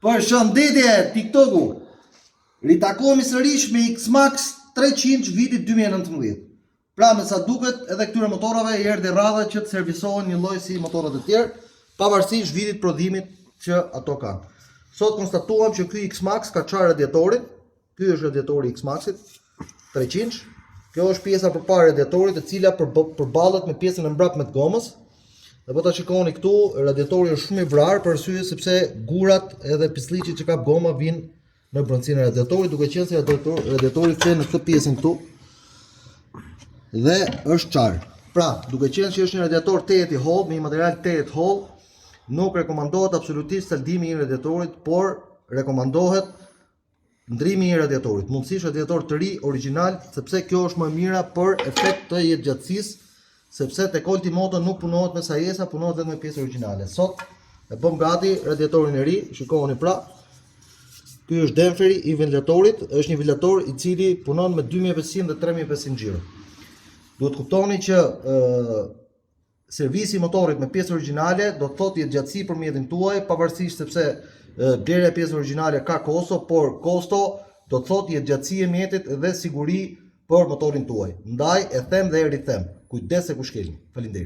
Përshëndetje TikToku. Ritakohemi sërish me X-Max 300 vitit 2019. Pra me sa duket edhe këtyre motorave i erdhi radha që të servisohen një lloj si motorat e tjerë, pavarësisht vitit prodhimit që ato kanë. Sot konstatuam që ky X-Max ka çfarë radiatorit. Ky është radiatori X-Maxit 300. Kjo është pjesa përpara e radiatorit, e cila përballet me pjesën e mbrapsme të gomës. Dhe po ta shikoni këtu, radiatori është shumë i vrarë për arsye sepse gurat edhe pislliqit që kap goma vijnë në brendësinë e radiatorit, duke qenë se radiatori kthehen në këtë pjesën këtu. Dhe është çar. Pra, duke qenë se është një radiator 8 i holl, me një material 8 holl, nuk rekomandohet absolutisht saldimi i radiatorit, por rekomandohet ndrimi i radiatorit. Mundësisht radiator të ri origjinal, sepse kjo është më e mira për efekt të jetëgjatësisë, sepse tek Ultimoto nuk punohet me sajesa, punohet vetëm me pjesë origjinale. Sot e bëm gati radiatorin e ri, shikoni pra. Ky është demperi i ventilatorit, është një ventilator i cili punon me 2500 dhe 3500 xhiro. Duhet kuptoni që servisi i motorit me pjesë origjinale do të thotë jetëgjatësi për mjetin tuaj, pavarësisht sepse blerja e pjesës origjinale ka kosto, por kosto do të thotë jetëgjatësi e mjetit dhe siguri për motorin tuaj. Ndaj e them dhe e rithem. Kujdes se ku shkelni. Faleminderit.